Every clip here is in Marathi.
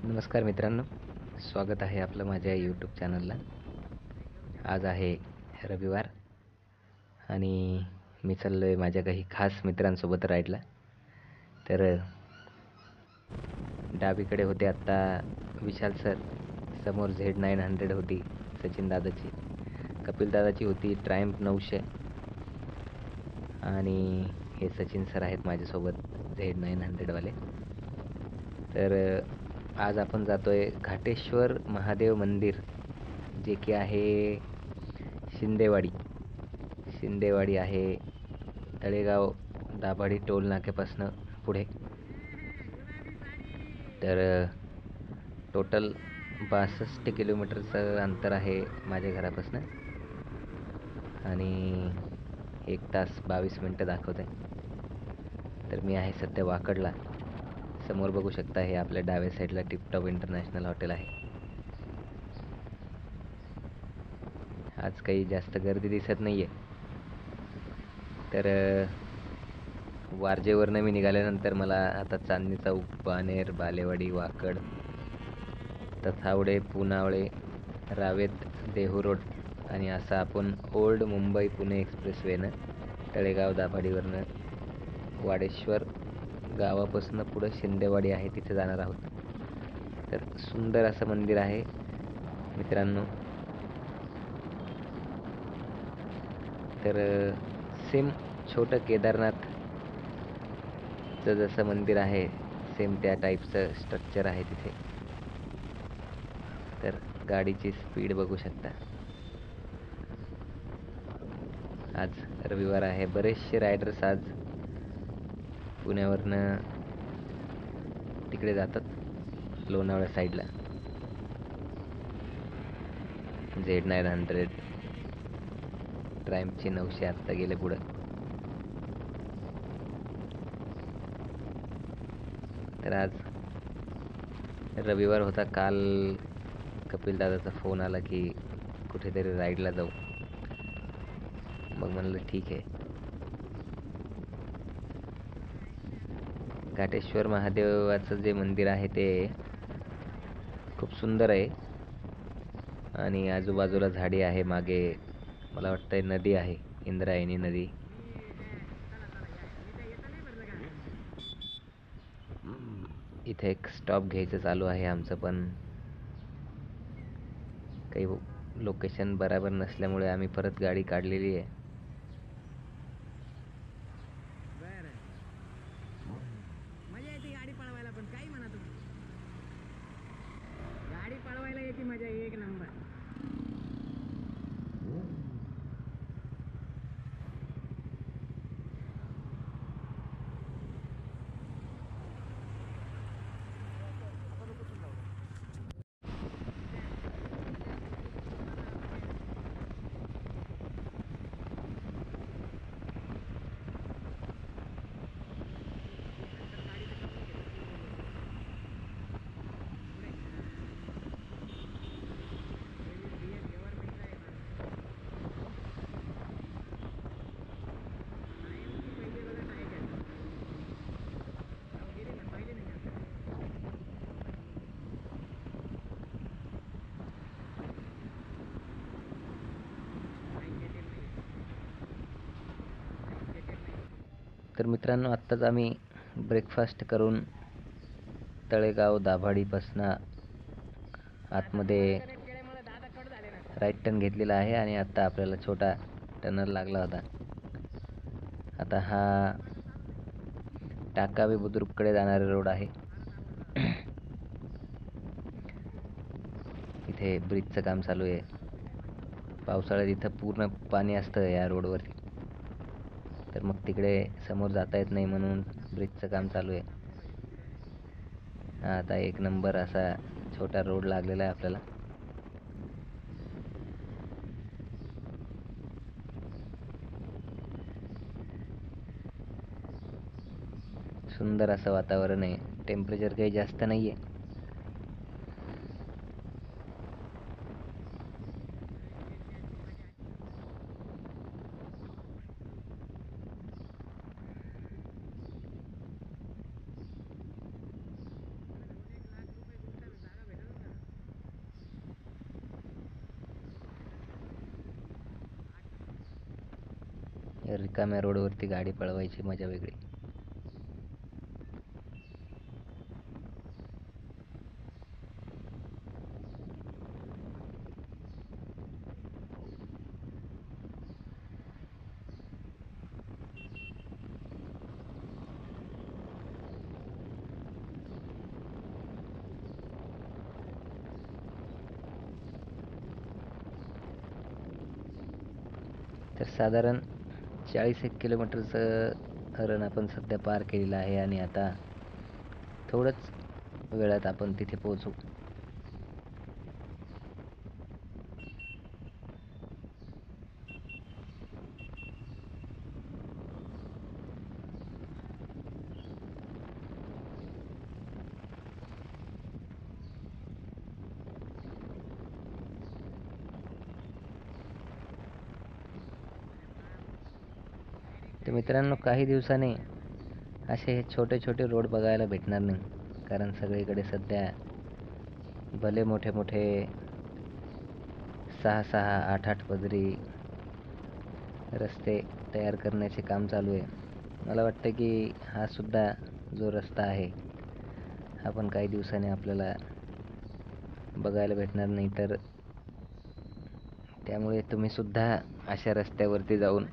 नमस्कार मित्रांनो, स्वागत आहे आपलं माझ्या यूट्यूब चॅनलला. आज आहे रविवार आणि मी चाललो आहे माझ्या काही खास मित्रांसोबत राईडला. तर डावीकडे होते आत्ता विशाल सर, समोर Z900 होती सचिन दादाची, कपिल दादाची होती ट्रायम्फ 900 आणि हे सचिन सर आहेत माझ्यासोबत Z900वाले. तर आज आपण जातोय घाटेश्वर महादेव मंदिर, जे की आहे शिंदेवाडी. शिंदेवाडी आहे तळेगाव दाभाडी टोल नाक्यापासून पुढे. तर टोटल 62 किलोमीटरचं अंतर आहे माझ्या घरापासून आणि 1 तास 22 मिनटं दाखवत आहे. तर मी आहे सध्या वाकडला. समोर बघू शकता, हे आपल्या डाव्या साईडला टिपटॉप इंटरनॅशनल हॉटेल आहे. आज काही जास्त गर्दी दिसत नाही आहे. तर वारजेवरनं मी निघाल्यानंतर मला आता चांदणी चौक, बाणेर, बालेवाडी, वाकड, तथावडे, पुनावळे, रावेत, देहू रोड आणि असं आपण ओल्ड मुंबई पुणे एक्सप्रेसवेनं तळेगाव दाभाडीवरनं वाडेश्वर गावापासून पुढं शिंदेवाडी आहे तिथे जाणार आहोत. तर सुंदर असं मंदिर आहे मित्रांनो. तर सेम छोटं केदारनाथचं जसं मंदिर आहे, सेम त्या टाईपचं स्ट्रक्चर आहे तिथे. तर गाडीची स्पीड बघू शकता. आज रविवार आहे, बरेचसे रायडर्स आज पुण्यावरनं तिकडे जातात लोणावळा साईडला. Z900 ट्रायम्फचे 900 आत्ता गेले पुढं. तर आज रविवार होता. काल कपिल दादाचा फोन आला की कुठेतरी राईडला जाऊ. मग म्हणलं ठीक आहे. घाटेश्वर महादेवाचं जे मंदिर आहे ते खूप सुंदर आहे आणि आजूबाजूला झाडी आहे. मागे मला वाटतंय नदी आहे, इंद्रायणी नदी. इथे एक स्टॉप घ्यायचं चालू आहे आमचं, पण काही लोकेशन बरोबर नसल्यामुळे आम्ही परत गाडी काढलेली आहे. मजा येते गाडी पळवायला, पण काही म्हणा तुम्ही, गाडी पळवायला येते मजा एक नंबर. तर मित्रांनो, आत्ताच आम्ही ब्रेकफास्ट करून तळेगाव दाभाडीपासून आतमध्ये राईट टर्न घेतलेला आहे आणि आता आपल्याला छोटा टर्नर लागला होता. आता हा टाकावे बुद्रुककडे जाणारा रोड आहे. इथे ब्रिजचं काम चालू आहे. पावसाळ्यात इथं पूर्ण पाणी असतं या रोडवरती, तर मग तिकडे समोर जाता येत नाही म्हणून ब्रिजचं काम चालू आहे. हा आता एक नंबर असा छोटा रोड लागलेला आहे आपल्याला. सुंदर असं वातावरण आहे. टेम्परेचर काही जास्त नाही आहे. रिकाम्या रोडवरती गाडी पळवायची मजा वेगळी. तर साधारण 40 किलोमीटरचं रन आपण सध्या पार केलेलं आहे आणि आता थोडंच वेळात आपण तिथे पोहोचू. तर मित्रांनो, काही दिवसांनी असे छोटे छोटे रोड बघायला भेटणार नाही, कारण सगळीकडे सध्या भले मोठे मोठे 6-6, 8-8 पदरी रस्ते तयार करण्याचे काम चालू आहे. मला वाटतं की हा सुद्धा जो रस्ता आहे हा पण काही दिवसांनी आपल्याला बघायला भेटणार नाही. तर त्यामुळे तुम्ही सुद्धा अशा रस्त्यावरती जाऊन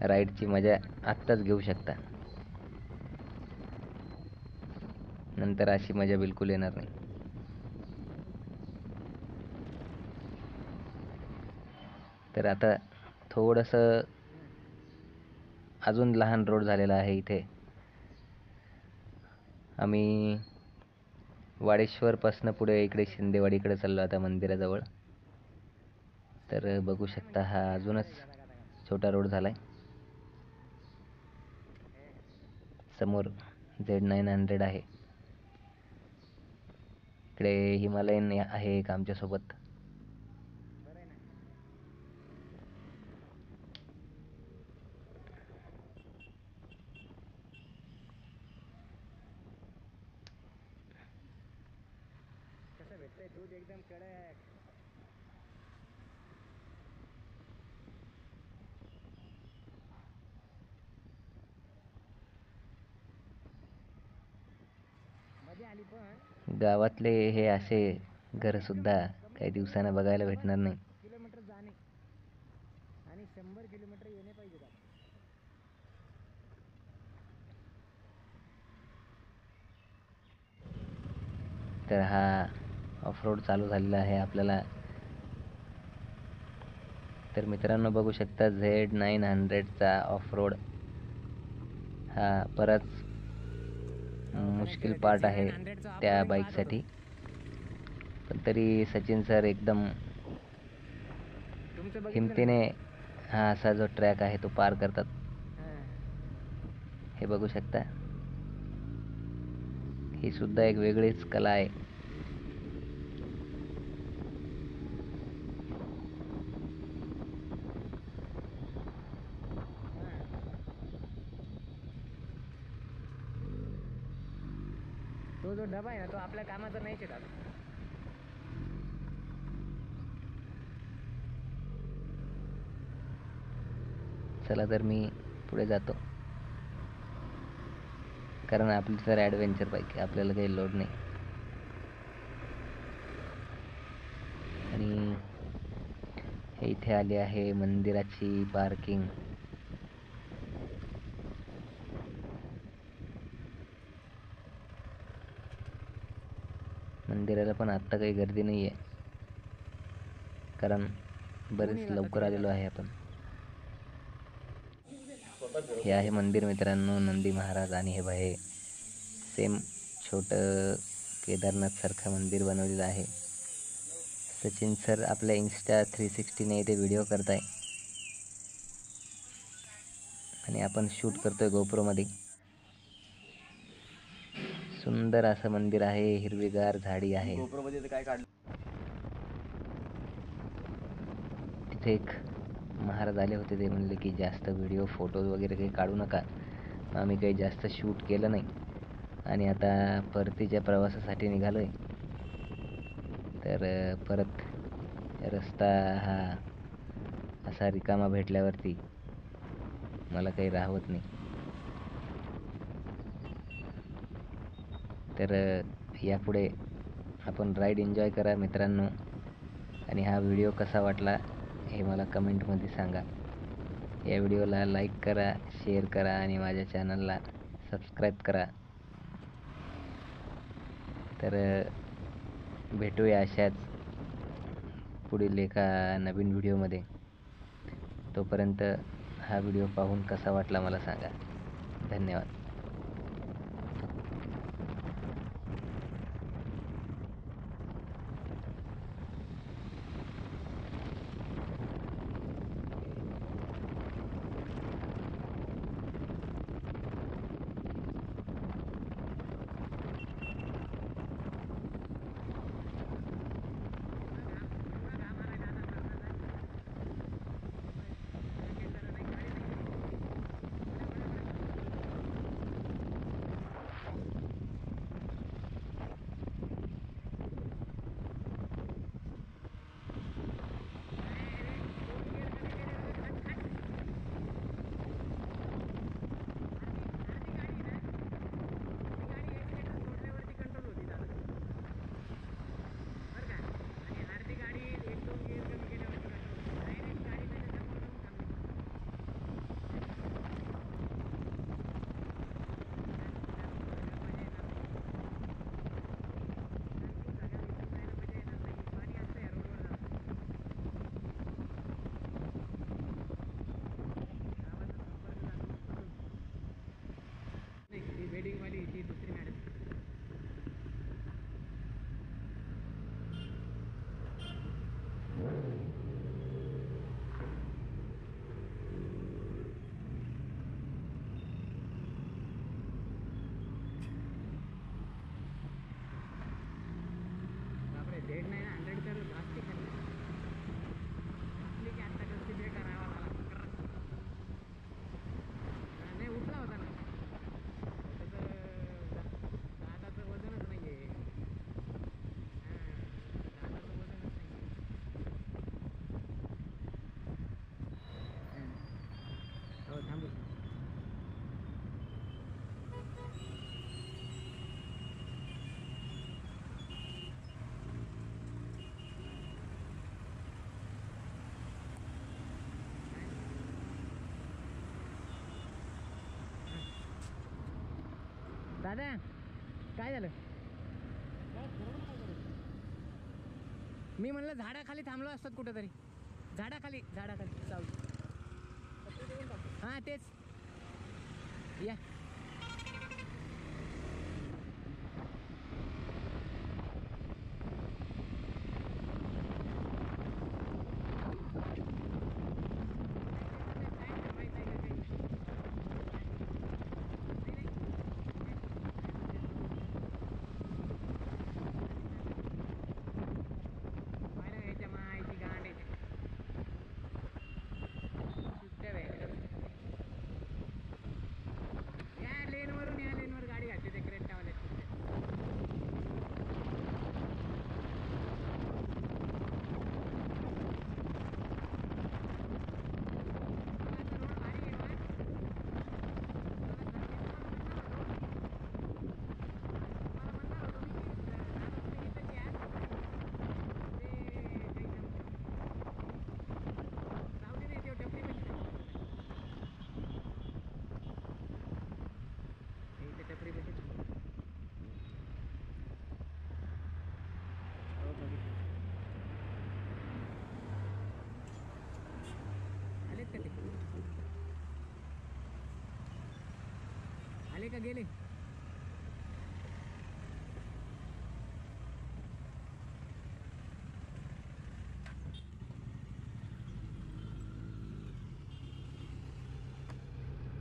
राईडची मजा आत्ताच घेऊ शकता. नंतर अशी मजा बिलकुल येणार नाही. तर आता थोडंसं अजून लहान रोड झालेला आहे इथे. आम्ही वाडेश्वरपासनं पुढे इकडे शिंदेवाडीकडे चाललो आता मंदिराजवळ. तर बघू शकता हा अजूनच छोटा रोड झालाय. समोर Z900 आहे. इकडे हिमालयन आहे एक आमच्यासोबत. कसं भेटतंय दूध एकदम कडक. मजा आली. पण गावातले हे असे घर सुद्धा काही दिवसांना बघायला भेटणार नाही. किलोमीटर जाणे आणि 100 किलोमीटर येणे पाहिजे. तर हा ऑफ रोड चालू झालेला आहे आपल्याला. तर मित्रांनो, बघू शकता Z900चा ऑफ रोड हा बराच मुश्किल पार्ट आहे त्या बाईकसाठी. पण तरी सचिन सर एकदम हिमतीने हा असा जो ट्रॅक आहे तो पार करतात. हे बघू शकता. ही सुद्धा एक वेगळीच कला आहे. तो जो डबा आहे ना तो आपल्या कामाचा नाही शेतात. चला तर मी पुढे जातो, कारण आपली तर ॲडव्हेंचर बाईक आहे, आपल्याला काही लोड नाही. आणि हे इथे आले आहे मंदिराची पार्किंग. मंदिराला पण आत्ता काही गर्दी नाही आहे, कारण बरेच लवकर आलेलो आहे आपण. हे आहे मंदिर मित्रांनो, नंदी महाराज. आणि हे बाहे सेम छोटं केदारनाथसारखं मंदिर बनवलेलं आहे. सचिन सर आपल्या Insta 360ने इथे व्हिडिओ करताय आणि आपण शूट करतोय GoProमध्ये. सुंदर असं मंदिर आहे, हिरवीगार झाडी आहे. तिथे एक महाराज आले होते, ते म्हणले की जास्त व्हिडिओ फोटोज वगैरे काही काढू नका. आम्ही काही जास्त शूट केलं नाही आणि आता परतीच्या प्रवासासाठी निघालोय. तर परत रस्ता हा असा रिकामा भेटल्यावरती मला काही राहवत नाही. तर यापुढे आपण राईड एन्जॉय करा मित्रांनो. आणि हा व्हिडिओ कसा वाटला हे मला कमेंटमध्ये सांगा. या व्हिडिओला लाईक करा, शेअर करा आणि माझ्या चॅनलला सबस्क्राईब करा. तर भेटूया अशाच पुढील एका नवीन व्हिडिओमध्ये. तोपर्यंत हा व्हिडिओ पाहून कसा वाटला मला सांगा. धन्यवाद. वेडिंगवाली ती दुसरी मॅडम. बापरे, 100 नाही ना, 100 तर जास्ती खाली की आता कसली बेकार आवाज आला. नाही उठला होता ना, त्याचं दादाचं वजनच नाही आहे. दादाचं वजनच नाही आहे. हो थांबू. दादा काय झालं? मी म्हणलं झाडाखाली थांबलो असतात कुठेतरी. झाडाखाली चालू. हां तेच या. माहिती गांड येते या लेनवर गाडी घातली ते क्रेटावाले. टपरी बशी आलेत का ते? आले का गेले?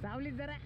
सावलीत जरा